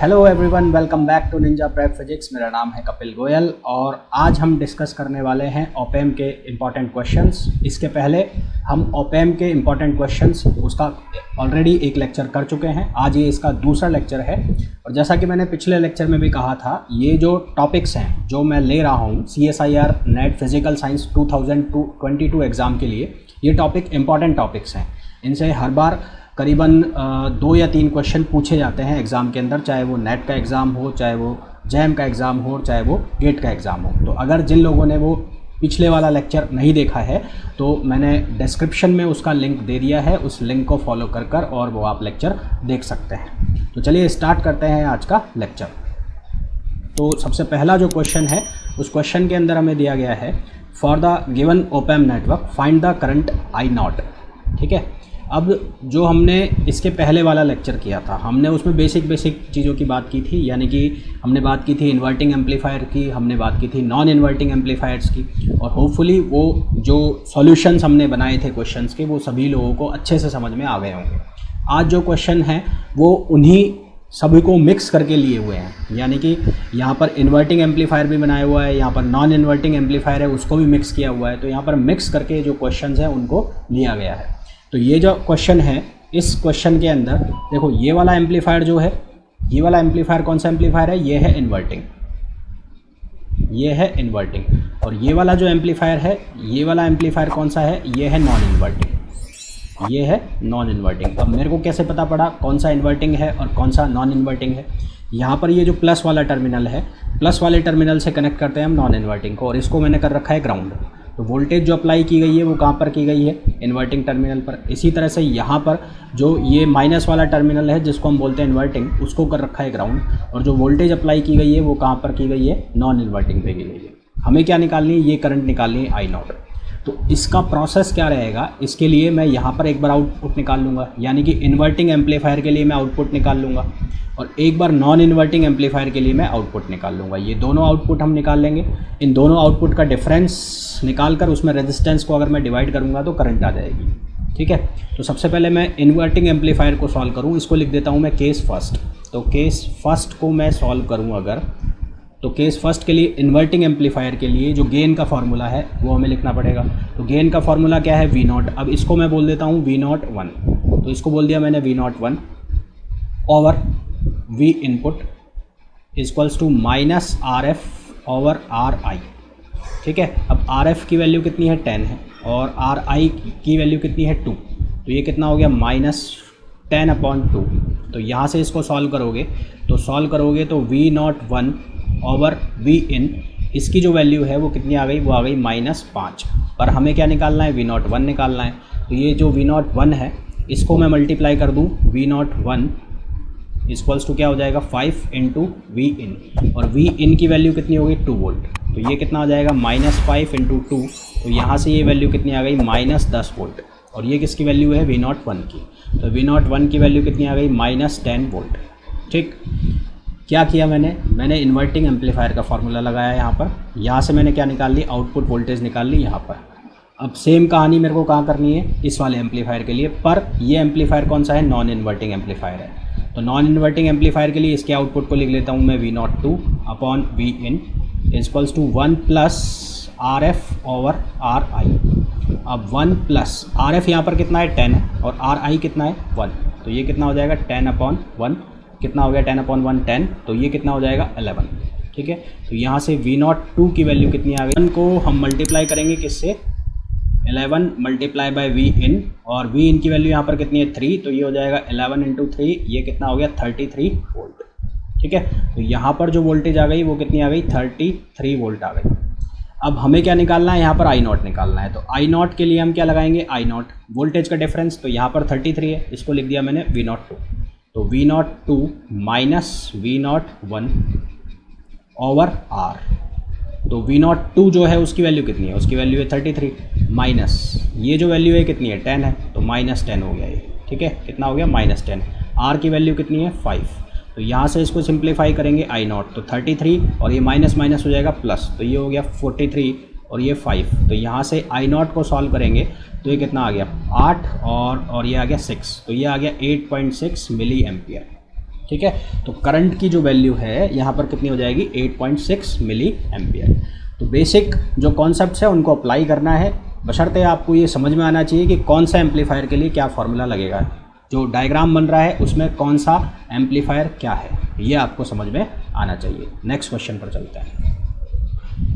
Hello everyone, welcome back to Ninja Prep physics. मेरा नाम है कपिल गोयल और आज हम डिस्कस करने वाले हैं ओपेम के इम्पॉर्टेंट क्वेश्चंस। इसके पहले हम ओपेम के इम्पॉर्टेंट क्वेश्चंस उसका ऑलरेडी एक लेक्चर कर चुके हैं। आज ये इसका दूसरा लेक्चर है और जैसा कि मैंने पिछले लेक्चर में भी कहा था, ये जो टॉपिक्स हैं जो मैं ले रहा हूँ CSIR net physical science 2022 exam के लिए, ये टॉपिक इम्पॉर्टेंट टॉपिक्स हैं। इनसे हर बार करीबन 2 या 3 क्वेश्चन पूछे जाते हैं एग्ज़ाम के अंदर, चाहे वो नेट का एग्ज़ाम हो, चाहे वो जैम का एग्ज़ाम हो, चाहे वो गेट का एग्ज़ाम हो। तो अगर जिन लोगों ने वो पिछले वाला लेक्चर नहीं देखा है तो मैंने डिस्क्रिप्शन में उसका लिंक दे दिया है, उस लिंक को फॉलो कर और वो आप लेक्चर देख सकते हैं। तो चलिए स्टार्ट करते हैं आज का लेक्चर। तो सबसे पहला जो क्वेश्चन है, उस क्वेश्चन के अंदर हमें दिया गया है, for the given op-amp network find the current I0। ठीक है, अब जो हमने इसके पहले वाला लेक्चर किया था, हमने उसमें बेसिक चीज़ों की बात की थी, यानी कि हमने बात की थी इन्वर्टिंग एम्पलीफायर की, हमने बात की थी नॉन इन्वर्टिंग एम्पलीफायर्स की, और होपफुली वो जो सॉल्यूशंस हमने बनाए थे क्वेश्चंस के, वो सभी लोगों को अच्छे से समझ में आ गए होंगे। आज जो क्वेश्चन है वो उन्हीं सभी को मिक्स करके लिए हुए हैं, यानी कि यहाँ पर इन्वर्टिंग एम्पलीफायर भी बनाया हुआ है, यहाँ पर नॉन इन्वर्टिंग एम्पलीफायर है उसको भी मिक्स किया हुआ है। तो यहाँ पर मिक्स करके जो क्वेश्चंस हैं उनको लिया गया है। तो ये जो क्वेश्चन है, इस क्वेश्चन के अंदर देखो, ये वाला एम्पलीफायर जो है, ये वाला एम्पलीफायर कौन सा एम्पलीफायर है? ये है इन्वर्टिंग, ये है इन्वर्टिंग। और ये वाला जो एम्पलीफायर है, ये वाला एम्पलीफायर कौन सा है? ये है नॉन इन्वर्टिंग, ये है नॉन इन्वर्टिंग। अब मेरे को कैसे पता पड़ा कौन सा इन्वर्टिंग है और कौन सा नॉन इन्वर्टिंग है? यहाँ पर ये जो प्लस वाला टर्मिनल है, प्लस वाले टर्मिनल से कनेक्ट करते हैं हम नॉन इन्वर्टिंग को, और इसको मैंने कर रखा है ग्राउंड। तो वोल्टेज जो अप्लाई की गई है वो कहाँ पर की गई है? इन्वर्टिंग टर्मिनल पर। इसी तरह से यहाँ पर जो ये माइनस वाला टर्मिनल है जिसको हम बोलते हैं इन्वर्टिंग, उसको कर रखा है ग्राउंड, और जो वोल्टेज अप्लाई की गई है वो कहाँ पर की गई है? नॉन इन्वर्टिंग पे की गई है। हमें क्या निकालनी है? ये करंट निकालनी है I0। तो इसका प्रोसेस क्या रहेगा? इसके लिए मैं यहाँ पर एक बार आउटपुट निकाल लूँगा, यानी कि इन्वर्टिंग एम्पलीफायर के लिए मैं आउटपुट निकाल लूँगा, और एक बार नॉन इन्वर्टिंग एम्पलीफायर के लिए मैं आउटपुट निकाल लूँगा। ये दोनों आउटपुट हम निकाल लेंगे। इन दोनों आउटपुट का डिफरेंस निकाल कर उसमें रेजिस्टेंस को अगर मैं डिवाइड करूँगा तो करंट आ जाएगी। ठीक है, तो सबसे पहले मैं इन्वर्टिंग एम्पलीफायर को सॉल्व करूँ, इसको लिख देता हूँ मैं केस फर्स्ट। तो केस फर्स्ट को मैं सॉल्व करूँ अगर, तो केस फर्स्ट के लिए इन्वर्टिंग एम्पलीफायर के लिए जो गेन का फार्मूला है वो हमें लिखना पड़ेगा। तो गेन का फार्मूला क्या है? V0। अब इसको मैं बोल देता हूँ V01। तो इसको बोल दिया मैंने V01 over V input equals to minus RF over RI। ठीक है, अब RF की वैल्यू कितनी है? 10 है, और RI की वैल्यू कितनी है? 2। तो ये कितना हो गया? -10/2। तो यहाँ से इसको सॉल्व करोगे तो V01 ओवर V इन, इसकी जो वैल्यू है वो कितनी आ गई? वो आ गई -5। पर हमें क्या निकालना है? V01 निकालना है। तो ये जो V01 है इसको मैं मल्टीप्लाई कर दूँ, V01 इक्वल्स टू क्या हो जाएगा? 5 × V इन, और V इन की वैल्यू कितनी होगी? 2 वोल्ट। तो ये कितना आ जाएगा? -5 × 2। तो यहाँ से ये वैल्यू कितनी आ गई? -10 वोल्ट। और ये किसकी वैल्यू है? V01 की। तो V01 की वैल्यू कितनी आ गई? -10 वोल्ट। ठीक, क्या किया मैंने इन्वर्टिंग एम्पलीफायर का फार्मूला लगाया यहाँ पर। यहाँ से मैंने क्या निकाल ली? आउटपुट वोल्टेज निकाल ली यहाँ पर। अब सेम कहानी मेरे को कहाँ करनी है? इस वाले एम्पलीफायर के लिए, पर ये एम्पलीफायर कौन सा है? नॉन इन्वर्टिंग एम्पलीफायर है। तो नॉन इन्वर्टिंग एम्पलीफायर के लिए इसके आउटपुट को लिख लेता हूँ मैं V02 upon V in equals to 1 + RF over RI। अब 1 + RF यहाँ पर कितना है? 10 है, और RI कितना है? 1। तो ये कितना हो जाएगा? 10/1। कितना हो गया? 10/1 10। तो ये कितना हो जाएगा? 11। ठीक है, तो यहाँ से V02 की वैल्यू कितनी आ गई? 1 को हम मल्टीप्लाई करेंगे किससे? 11 × V इन, और V इन की वैल्यू यहाँ पर कितनी है? 3। तो ये हो जाएगा 11 × 3, ये कितना हो गया? 33 वोल्ट। ठीक है, तो यहाँ पर जो वोल्टेज आ गई वो कितनी आ गई? 33 वोल्ट आ गई। अब हमें क्या निकालना है? यहाँ पर I0 निकालना है। तो I0 के लिए हम क्या लगाएंगे? I0 वोल्टेज का डिफरेंस। तो यहाँ पर 33 है, इसको लिख दिया मैंने V02। तो V02 minus V01 over R। तो V02 जो है उसकी वैल्यू कितनी है? उसकी वैल्यू है 33, माइनस ये जो वैल्यू है कितनी है? 10 है, तो -10 हो गया ये। ठीक है, कितना हो गया? -10। R की वैल्यू कितनी है? 5। तो यहाँ से इसको सिंप्लीफाई करेंगे I0, तो 33 और ये माइनस माइनस हो जाएगा प्लस, तो ये हो गया 43 और ये 5। तो यहाँ से I0 को सॉल्व करेंगे तो ये कितना आ गया? 8 और ये आ गया 6, तो ये आ गया 8.6 मिली एम्पियर। ठीक है। तो करंट की जो वैल्यू है यहाँ पर कितनी हो जाएगी, 8.6 मिली एम्पियर। तो बेसिक जो कॉन्सेप्ट्स है उनको अप्लाई करना है, बशर्ते आपको ये समझ में आना चाहिए कि कौन सा एम्पलीफायर के लिए क्या फार्मूला लगेगा, जो डायग्राम बन रहा है उसमें कौन सा एम्पलीफायर क्या है, ये आपको समझ में आना चाहिए। नेक्स्ट क्वेश्चन पर चलते हैं।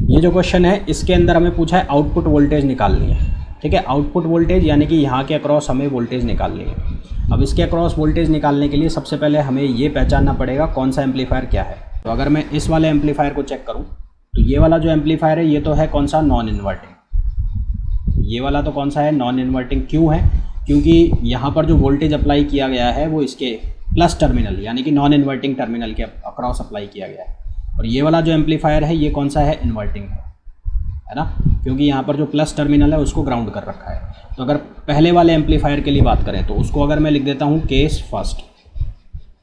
ये जो क्वेश्चन है इसके अंदर हमें पूछा है आउटपुट वोल्टेज निकालनी है, ठीक है। आउटपुट वोल्टेज यानी कि यहाँ के अक्रॉस हमें वोल्टेज निकालनी है। अब इसके अक्रॉस वोल्टेज निकालने के लिए सबसे पहले हमें ये पहचानना पड़ेगा कौन सा एम्पलीफायर क्या है। तो अगर मैं इस वाले एम्पलीफायर को चेक करूँ तो ये वाला जो एम्पलीफायर है ये तो है कौन सा, नॉन इन्वर्टिंग। ये वाला तो कौन सा है, नॉन इन्वर्टिंग। क्यों है, क्योंकि यहाँ पर जो वोल्टेज अप्लाई किया गया है वो इसके प्लस टर्मिनल यानी कि नॉन इन्वर्टिंग टर्मिनल के अक्रॉस अप्लाई किया गया है। और ये वाला जो एम्पलीफायर है ये कौन सा है, इन्वर्टिंग है ना, क्योंकि यहाँ पर जो प्लस टर्मिनल है उसको ग्राउंड कर रखा है। तो अगर पहले वाले एम्पलीफायर के लिए बात करें तो उसको अगर मैं लिख देता हूँ केस फर्स्ट,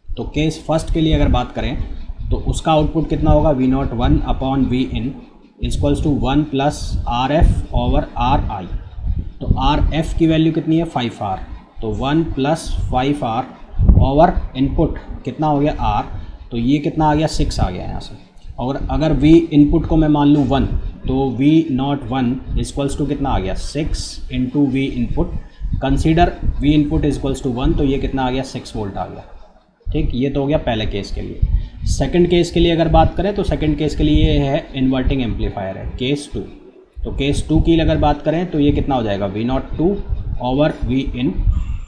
तो केस फर्स्ट के लिए अगर बात करें तो उसका आउटपुट कितना होगा, V01 upon V in equals to 1 plus RF over RI। तो RF की वैल्यू कितनी है, 5R, तो 1 प्लस 5R ओवर इनपुट कितना हो गया R, तो ये कितना आ गया, 6 आ गया यहाँ से। और अगर V इनपुट को मैं मान लूँ 1, तो V01 इक्वल्स टू कितना आ गया, 6 into V input, consider V input equals to 1, तो ये कितना आ गया, 6 वोल्ट आ गया। ठीक, ये तो हो गया पहले केस के लिए। सेकंड केस के लिए अगर बात करें तो सेकंड केस के लिए ये है इन्वर्टिंग एम्पलीफायर है, केस 2। तो केस 2 की अगर बात करें तो ये कितना हो जाएगा, V02 over V in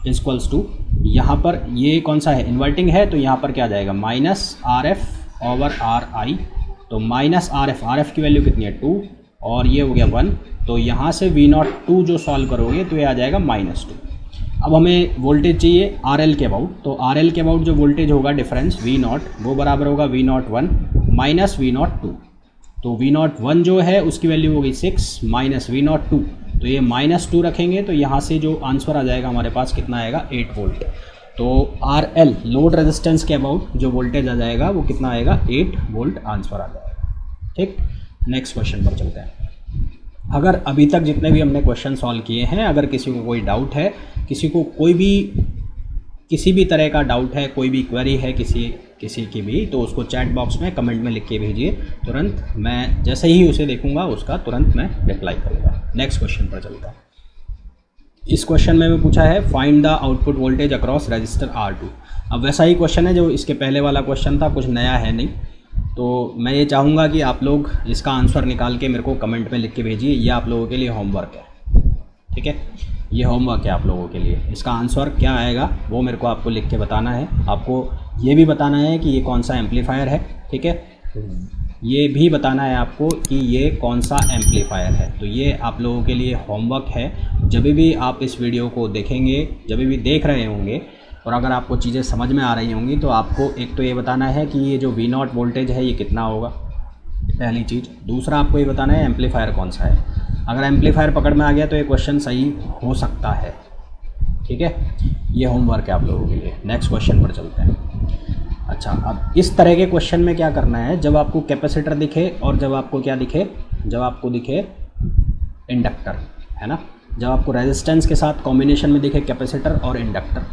equals to, यहाँ पर ये कौन सा है, इन्वर्टिंग है, तो यहाँ पर क्या आ जाएगा, माइनस RF ओवर RI। तो माइनस RF की वैल्यू कितनी है, 2, और ये हो गया 1, तो यहाँ से V02 जो सॉल्व करोगे तो ये आ जाएगा -2। अब हमें वोल्टेज चाहिए RL के अबाउट, तो RL के अबाउट जो वोल्टेज होगा डिफरेंस V0 वो बराबर होगा V01 माइनस V02। तो V01 जो है उसकी वैल्यू होगी 6 माइनस V02, तो ये -2 रखेंगे तो यहाँ से जो आंसर आ जाएगा हमारे पास कितना आएगा, 8 वोल्ट। तो RL लोड रेजिस्टेंस के अबाउट जो वोल्टेज आ जाएगा वो कितना आएगा, 8 वोल्ट आंसर आ जाएगा। ठीक, नेक्स्ट क्वेश्चन पर चलते हैं। अगर अभी तक जितने भी हमने क्वेश्चन सॉल्व किए हैं, अगर किसी को कोई डाउट है, किसी को किसी भी तरह का डाउट है, कोई भी क्वेरी है किसी की भी, तो उसको चैट बॉक्स में कमेंट में लिख के भेजिए, तुरंत मैं जैसे ही उसे देखूंगा उसका तुरंत मैं रिप्लाई करूँगा। नेक्स्ट क्वेश्चन पर चलता है। इस क्वेश्चन में पूछा है find the output voltage across register R2। अब वैसा ही क्वेश्चन है जो इसके पहले वाला क्वेश्चन था, कुछ नया है नहीं। तो मैं ये चाहूँगा कि आप लोग इसका आंसर निकाल के मेरे को कमेंट में लिख के भेजिए, ये आप लोगों के लिए होमवर्क है। ठीक है, ये होमवर्क है आप लोगों के लिए। इसका आंसर क्या आएगा वो मेरे को आपको लिख के बताना है। आपको ये भी बताना है कि ये कौन सा एम्पलीफायर है, ठीक है, ये भी बताना है आपको कि ये कौन सा एम्पलीफायर है। तो ये आप लोगों के लिए होमवर्क है। जब भी आप इस वीडियो को देखेंगे, जब भी देख रहे होंगे और अगर आपको चीज़ें समझ में आ रही होंगी, तो आपको एक तो ये बताना है कि ये जो V0 वोल्टेज है ये कितना होगा, पहली चीज़। दूसरा आपको ये बताना है एम्पलीफायर कौन सा है। अगर एम्पलीफायर पकड़ में आ गया तो ये क्वेश्चन सही हो सकता है। ठीक है, ये होमवर्क है आप लोगों के लिए। नेक्स्ट क्वेश्चन पर चलते हैं। अच्छा, अब इस तरह के क्वेश्चन में क्या करना है, जब आपको कैपेसिटर दिखे और जब आपको क्या दिखे, जब आपको दिखे इंडक्टर, है ना, जब आपको रेजिस्टेंस के साथ कॉम्बिनेशन में दिखे कैपेसिटर और इंडक्टर,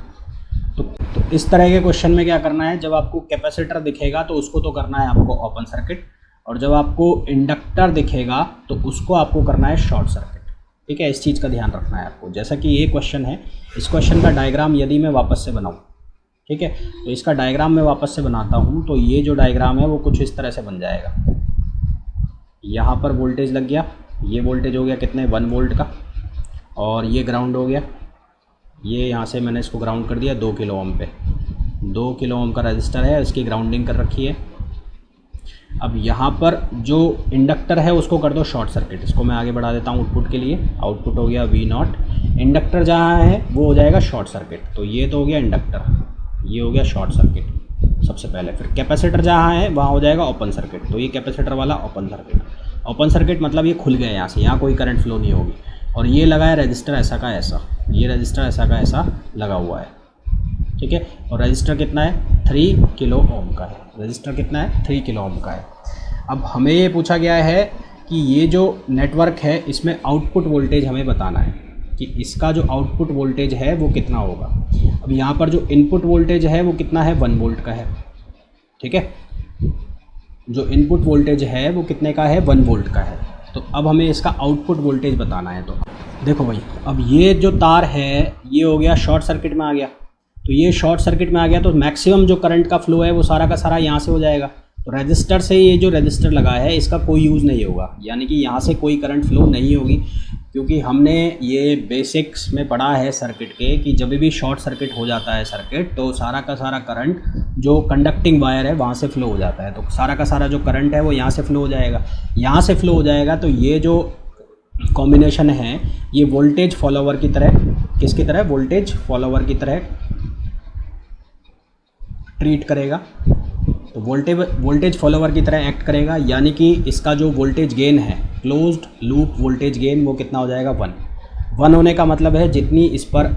तो इस तरह के क्वेश्चन में क्या करना है, जब आपको कैपेसिटर दिखेगा तो उसको तो करना है आपको ओपन सर्किट, और जब आपको इंडक्टर दिखेगा तो उसको आपको करना है शॉर्ट सर्किट। ठीक है, इस चीज़ का ध्यान रखना है आपको। जैसा कि ये क्वेश्चन है, इस क्वेश्चन का डायग्राम यदि मैं वापस से बनाऊँ, ठीक है, तो इसका डायग्राम मैं वापस से बनाता हूँ, तो ये जो डायग्राम है वो कुछ इस तरह से बन जाएगा। यहाँ पर वोल्टेज लग गया, ये वोल्टेज हो गया कितने, 1 वोल्ट का, और ये ग्राउंड हो गया, ये यहाँ से मैंने इसको ग्राउंड कर दिया 2 किलो ओम पे। 2 किलो ओम का रजिस्टर है, इसकी ग्राउंडिंग कर रखी है। अब यहाँ पर जो इंडक्टर है उसको कर दो शॉर्ट सर्किट। इसको मैं आगे बढ़ा देता हूँ आउटपुट के लिए। आउटपुट हो गया V0, इंडक्टर जहाँ है वो हो जाएगा शॉर्ट सर्किट। तो ये तो हो गया इंडक्टर, ये हो गया शॉर्ट सर्किट सबसे पहले। फिर कैपेसिटर जहाँ है वहाँ हो जाएगा ओपन सर्किट। तो ये कैपेसिटर वाला ओपन सर्किट। ओपन सर्किट मतलब ये खुल गया, यहाँ से यहाँ कोई करंट फ्लो नहीं होगी। और ये लगा है रजिस्टर ऐसा का ऐसा, ये रजिस्टर ऐसा का ऐसा लगा हुआ है। ठीक है, और रजिस्टर कितना है, 3 किलो ओम का है। रजिस्टर कितना है, 3 किलो ओम का है। अब हमें ये पूछा गया है कि ये जो नेटवर्क है इसमें आउटपुट वोल्टेज हमें बताना है। कि इसका जो आउटपुट वोल्टेज है वो कितना होगा। अब यहाँ पर जो इनपुट वोल्टेज है वो कितना है, 1 वोल्ट का है, ठीक है। जो इनपुट वोल्टेज है वो कितने का है, 1 वोल्ट का है। तो अब हमें इसका आउटपुट वोल्टेज बताना है। तो देखो भाई, अब ये जो तार है ये हो गया शॉर्ट सर्किट में आ गया। तो ये शॉर्ट सर्किट में आ गया तो मैक्सिमम जो करंट का फ्लो है वो सारा का सारा यहाँ से हो जाएगा। तो रजिस्टर से ये जो रजिस्टर लगा है इसका कोई यूज़ नहीं होगा, यानी कि यहाँ से कोई करंट फ्लो नहीं होगी, क्योंकि हमने ये बेसिक्स में पढ़ा है सर्किट के कि जब भी शॉर्ट सर्किट हो जाता है सर्किट तो सारा का सारा करंट जो कंडक्टिंग वायर है वहाँ से फ्लो हो जाता है। तो सारा का सारा जो करंट है वो यहाँ से फ्लो हो जाएगा, यहाँ से फ्लो हो जाएगा। तो ये जो कॉम्बिनेशन है ये वोल्टेज फॉलोवर की तरह, किसकी तरह, वोल्टेज फॉलोवर की तरह ट्रीट करेगा। तो वोल्टेज फॉलोवर की तरह एक्ट करेगा, यानी कि इसका जो वोल्टेज गेन है, क्लोज्ड लूप वोल्टेज गेन, वो कितना हो जाएगा, 1 होने का मतलब है जितनी इस पर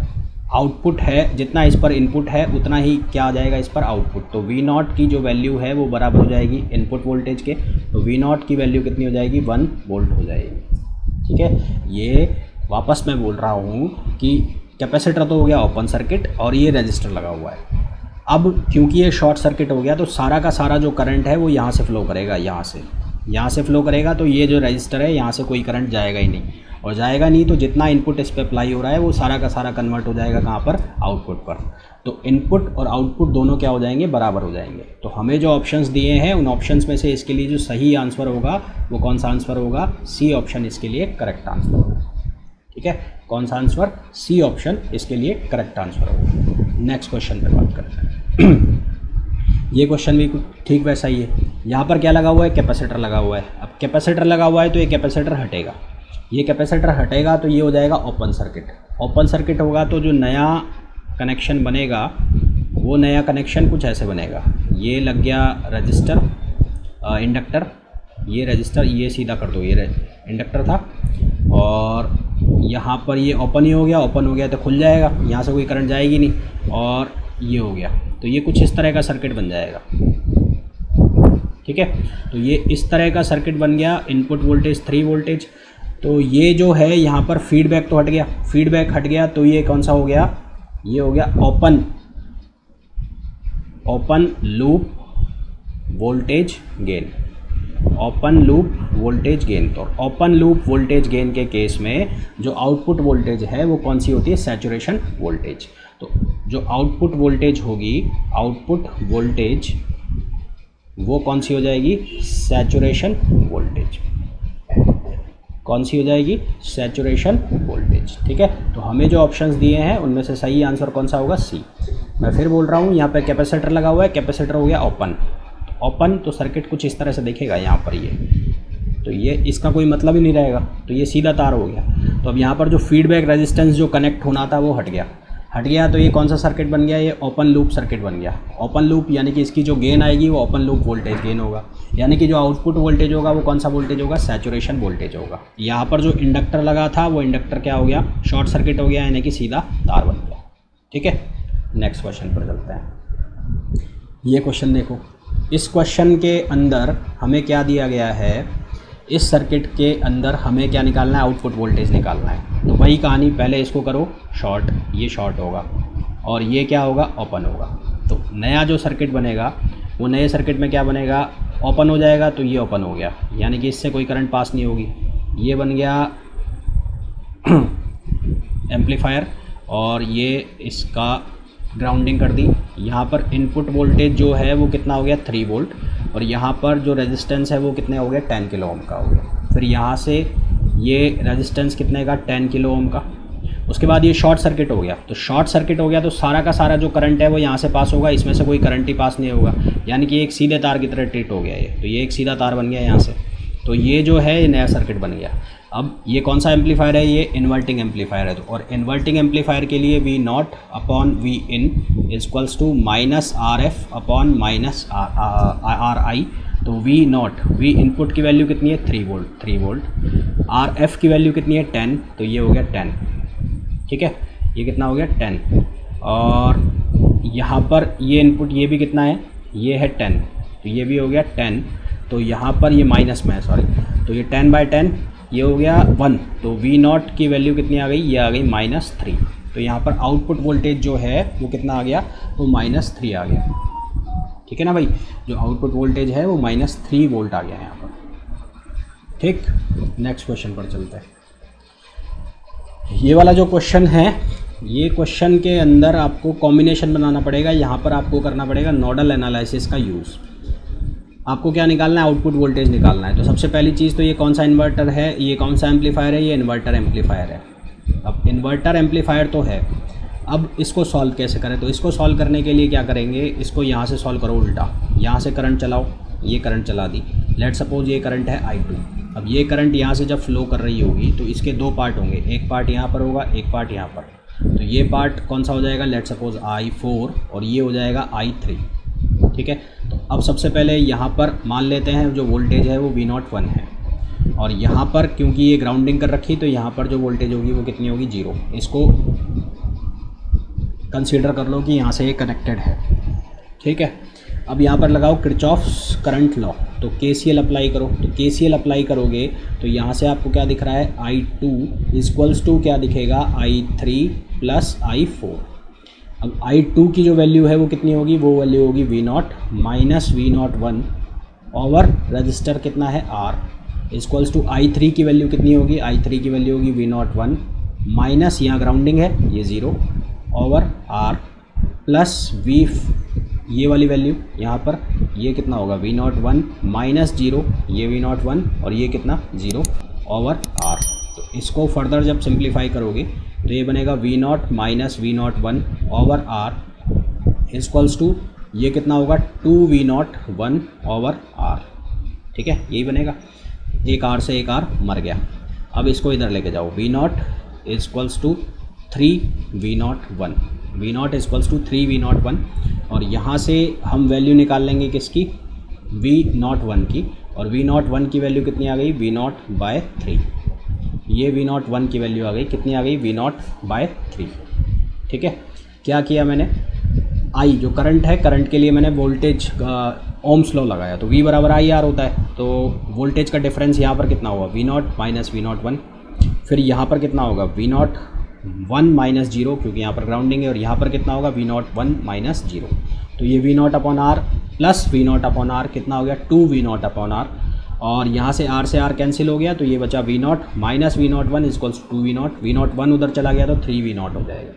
आउटपुट है, जितना इस पर इनपुट है उतना ही क्या आ जाएगा इस पर आउटपुट। तो V0 की जो वैल्यू है वो बराबर हो जाएगी इनपुट वोल्टेज के। तो V0 की वैल्यू कितनी हो जाएगी, 1 वोल्ट हो जाएगी, ठीक है। ये वापस मैं बोल रहा हूँ कि कैपेसिटर तो हो गया ओपन सर्किट और ये रजिस्टर लगा हुआ है। अब क्योंकि ये शॉर्ट सर्किट हो गया तो सारा का सारा जो करंट है वो यहाँ से फ्लो करेगा, यहाँ से फ्लो करेगा। तो ये जो रजिस्टर है यहाँ से कोई करंट जाएगा ही नहीं, और जाएगा नहीं तो जितना इनपुट इस पर अप्लाई हो रहा है वो सारा का सारा कन्वर्ट हो जाएगा कहाँ पर, आउटपुट पर। तो इनपुट और आउटपुट दोनों क्या हो जाएंगे, बराबर हो जाएंगे। तो हमें जो ऑप्शंस दिए हैं उन ऑप्शंस में से इसके लिए जो सही आंसर होगा वो कौन सा आंसर होगा, सी ऑप्शन इसके लिए करेक्ट आंसर होगा, ठीक है। कौन सा आंसर, सी ऑप्शन इसके लिए करेक्ट आंसर होगा। नेक्स्ट क्वेश्चन पे बात करते हैं। ये क्वेश्चन भी ठीक वैसा ही है। यहाँ पर क्या लगा हुआ है, कैपेसिटर लगा हुआ है। अब कैपेसिटर लगा हुआ है तो ये कैपेसिटर हटेगा, ये कैपेसिटर हटेगा तो ये हो जाएगा ओपन सर्किट। ओपन सर्किट होगा तो जो नया कनेक्शन बनेगा वो नया कनेक्शन कुछ ऐसे बनेगा। ये लग गया रजिस्टर, इंडक्टर, ये रजिस्टर, ये सीधा कर दो, ये इंडक्टर था, और यहाँ पर ये ओपन ही हो गया। ओपन हो गया तो खुल जाएगा, यहाँ से कोई करंट जाएगी नहीं, और ये हो गया। तो ये कुछ इस तरह का सर्किट बन जाएगा, ठीक है। तो ये इस तरह का सर्किट बन गया, इनपुट वोल्टेज 3 वोल्टेज। तो ये जो है यहाँ पर फीडबैक तो हट गया, फीडबैक हट गया तो ये कौन सा हो गया, ये हो गया open loop voltage gain, open loop voltage gain. तो ओपन लूप वोल्टेज गेन के केस में जो आउटपुट वोल्टेज है वो कौन सी होती है, सैचुरेशन वोल्टेज। तो जो आउटपुट वोल्टेज होगी, आउटपुट वोल्टेज वो कौन सी हो जाएगी, सैचुरेशन वोल्टेज। कौन सी हो जाएगी, सैचुरेशन वोल्टेज, ठीक है। तो हमें जो ऑप्शंस दिए हैं उनमें से सही आंसर कौन सा होगा, सी। मैं फिर बोल रहा हूँ, यहाँ पे कैपेसिटर लगा हुआ है, कैपेसिटर हो गया ओपन। ओपन तो सर्किट कुछ इस तरह से दिखेगा यहाँ पर, ये तो ये इसका कोई मतलब ही नहीं रहेगा, तो ये सीधा तार हो गया। तो अब यहाँ पर जो फीडबैक रेजिस्टेंस जो कनेक्ट होना था वो हट गया, तो ये कौन सा सर्किट बन गया, ये ओपन लूप सर्किट बन गया। ओपन लूप यानी कि इसकी जो गेन आएगी वो ओपन लूप वोल्टेज गेन होगा, यानी कि जो आउटपुट वोल्टेज होगा वो कौन सा वोल्टेज होगा, सैचुरेशन वोल्टेज होगा। यहाँ पर जो इंडक्टर लगा था वो इंडक्टर क्या हो गया, शॉर्ट सर्किट हो गया, यानी कि सीधा तार बन गया, ठीक है। नेक्स्ट क्वेश्चन पर चलते हैं। ये क्वेश्चन देखो, इस क्वेश्चन के अंदर हमें क्या दिया गया है, इस सर्किट के अंदर हमें क्या निकालना है, आउटपुट वोल्टेज निकालना है। तो वही कहानी, पहले इसको करो शॉर्ट, ये शॉर्ट होगा और ये क्या होगा, ओपन होगा। तो नया जो सर्किट बनेगा वो नए सर्किट में क्या बनेगा, ओपन हो जाएगा। तो ये ओपन हो गया, यानी कि इससे कोई करंट पास नहीं होगी। ये बन गया एम्पलीफायर, और ये इसका ग्राउंडिंग कर दी। यहाँ पर इनपुट वोल्टेज जो है वो कितना हो गया, 3 वोल्ट, और यहाँ पर जो रेजिस्टेंस है वो कितने हो गया, 10 किलो ओम का हो गया। फिर यहाँ से ये रेजिस्टेंस कितने का, 10 किलो ओम का। उसके बाद ये शॉर्ट सर्किट हो गया। तो शॉर्ट सर्किट हो गया तो सारा का सारा जो करंट है वो यहाँ से पास होगा, इसमें से कोई करंट ही पास नहीं होगा, यानी कि एक सीधे तार की तरह ट्रीट हो गया ये। तो ये एक सीधा तार बन गया यहाँ से। तो ये जो है ये नया सर्किट बन गया। अब ये कौन सा एम्पलीफायर है, ये इन्वर्टिंग एम्पलीफायर है। तो और इन्वर्टिंग एम्पलीफायर के लिए V0 upon Vin equals to -RF upon -RI। तो V0, V इनपुट की वैल्यू कितनी है, 3 वोल्ट, RF की वैल्यू कितनी है, 10, तो ये हो गया 10, ठीक है। ये कितना हो गया, 10, और यहाँ पर ये इनपुट ये भी कितना है, ये है 10, तो ये भी हो गया 10। तो यहाँ पर ये माइनस में है, सॉरी, तो ये 10/10 ये हो गया 1, तो वी नॉट की वैल्यू कितनी आ गई, ये आ गई -3। तो यहाँ पर आउटपुट वोल्टेज जो है वो कितना आ गया, वो -3 आ गया। ठीक है ना भाई, जो आउटपुट वोल्टेज है वो -3 वोल्ट आ गया यहाँ पर। ठीक, नेक्स्ट क्वेश्चन पर चलते हैं। ये वाला जो क्वेश्चन है, ये क्वेश्चन के अंदर आपको कॉम्बिनेशन बनाना पड़ेगा। यहाँ पर आपको करना पड़ेगा नोडल एनालिसिस का यूज़। आपको क्या निकालना है, आउटपुट वोल्टेज निकालना है। तो सबसे पहली चीज़ तो ये कौन सा इन्वर्टर है, ये कौन सा एम्पलीफायर है, ये इन्वर्टर एम्पलीफायर है। अब इन्वर्टर एम्पलीफायर तो है, अब इसको सॉल्व कैसे करें, तो इसको सॉल्व करने के लिए क्या करेंगे, इसको यहाँ से सॉल्व करो उल्टा, यहाँ से करंट चलाओ, ये करंट चला दी। लेट सपोज ये करंट है I2। अब ये करंट यहाँ से जब फ्लो कर रही होगी तो इसके दो पार्ट होंगे, एक पार्ट यहाँ पर होगा, एक पार्ट यहाँ पर। तो ये पार्ट कौन सा हो जाएगा, लेट सपोज I4, और ये हो जाएगा I3। ठीक है, तो अब सबसे पहले यहाँ पर मान लेते हैं जो वोल्टेज है वो V01 है, और यहाँ पर क्योंकि ये ग्राउंडिंग कर रखी तो यहाँ पर जो वोल्टेज होगी वो कितनी होगी, 0। इसको कंसीडर कर लो कि यहाँ से ये कनेक्टेड है। ठीक है, अब यहाँ पर लगाओ किरचॉफ्स करंट लॉ, तो KCL अप्लाई करो। तो KCL अप्लाई करोगे तो यहाँ से आपको क्या दिख रहा है, I2 इक्वल्स टू क्या दिखेगा, I3 प्लस I4। अब I2 की जो वैल्यू है वो कितनी होगी, वो वैल्यू होगी V0 minus V01 over register कितना है R इक्वल्स टू I3 की वैल्यू कितनी होगी, I3 की वैल्यू होगी V01 माइनस, यहाँ ग्राउंडिंग है ये 0 ओवर R प्लस V, ये वाली वैल्यू यहाँ पर ये कितना होगा, V01 माइनस 0, ये V01 और ये कितना 0 ओवर R। तो इसको फर्दर जब सिंप्लीफाई करोगे तो ये बनेगा V0 minus V01 over R equals to ये कितना होगा 2V01 ओवर R। ठीक है, यही बनेगा। एक R से एक R मर गया। अब इसको इधर लेके जाओ, V0 equals to 3V01, V0 equals to 3V01, और यहाँ से हम वैल्यू निकाल लेंगे किसकी, V01 की, और V01 की वैल्यू कितनी आ गई, V0/3। ये V01 की वैल्यू आ गई, कितनी आ गई, V0/3। ठीक है, क्या किया मैंने, I जो करंट है, करंट के लिए मैंने वोल्टेज का ओम्स लॉ लगाया, तो V बराबर IR होता है। तो वोल्टेज का डिफरेंस यहाँ पर कितना होगा, V0 माइनस V01, फिर यहाँ पर कितना होगा, V01 माइनस 0, क्योंकि यहाँ पर ग्राउंडिंग है, और यहाँ पर कितना होगा, V01 माइनस 0। तो ये V0/R प्लस V0/R कितना हो गया, 2V0/R, और यहाँ से R से R कैंसिल हो गया, तो ये बचा V0 minus V01 equals 2V0, V01 उधर चला गया तो 3V0 हो जाएगा।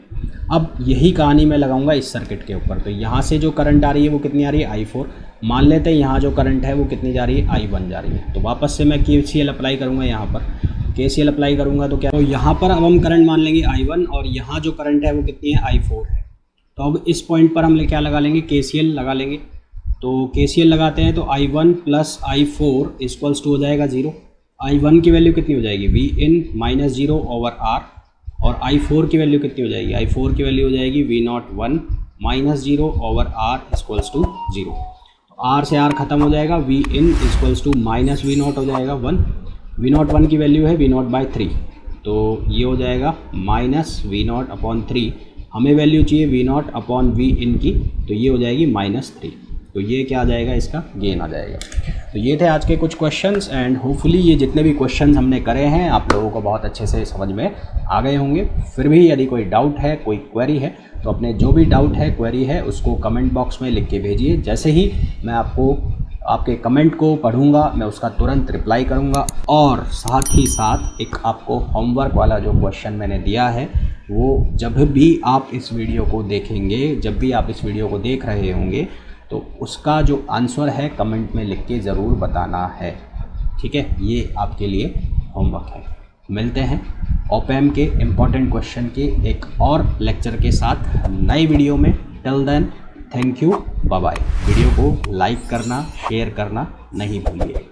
अब यही कहानी मैं लगाऊंगा इस सर्किट के ऊपर। तो यहाँ से जो करंट आ रही है वो कितनी आ रही है, I4। मान लेते हैं यहाँ जो करंट है वो कितनी जा रही है, I1 जा रही है। तो वापस से मैं KCL अप्लाई करूँगा, यहाँ पर KCL अप्लाई करूँगा तो क्या, तो यहाँ पर अब हम करंट मान लेंगे I1, और यहाँ जो करंट है वो कितनी है, I4 है। तो अब इस पॉइंट पर हम क्या लगा लेंगे, KCL लगा लेंगे। तो KCL लगाते हैं तो I1 plus I4 equals to हो जाएगा 0। I1 की वैल्यू कितनी हो जाएगी, Vin माइनस 0 ओवर R, और I4 की वैल्यू कितनी हो जाएगी, I4 की वैल्यू हो जाएगी V01 minus 0 over R equals to 0। तो R से R ख़त्म हो जाएगा, Vin equals to minus V0 हो जाएगा 1, V01 की वैल्यू है V0/3, तो ये हो जाएगा माइनस V0/3। हमें वैल्यू चाहिए V0/Vin की, तो ये हो जाएगी -3। तो ये क्या आ जाएगा, इसका गेन आ जाएगा। तो ये थे आज के कुछ क्वेश्चंस, एंड होपफुली ये जितने भी क्वेश्चंस हमने करे हैं आप लोगों को बहुत अच्छे से समझ में आ गए होंगे। फिर भी यदि कोई डाउट है, कोई क्वेरी है, तो अपने जो भी डाउट है, क्वेरी है, उसको कमेंट बॉक्स में लिख के भेजिए। जैसे ही मैं आपके कमेंट को पढ़ूंगा मैं उसका तुरंत रिप्लाई करूंगा, और साथ ही साथ एक आपको होमवर्क वाला जो क्वेश्चन मैंने दिया है वो जब भी आप इस वीडियो को देखेंगे, जब भी आप इस वीडियो को देख रहे होंगे, तो उसका जो आंसर है कमेंट में लिख के ज़रूर बताना है। ठीक है, ये आपके लिए होमवर्क है। मिलते हैं OPAMP के इम्पॉर्टेंट क्वेश्चन के एक और लेक्चर के साथ नई वीडियो में। Till then, thank you, bye bye. Video को लाइक करना, शेयर करना नहीं भूलिए।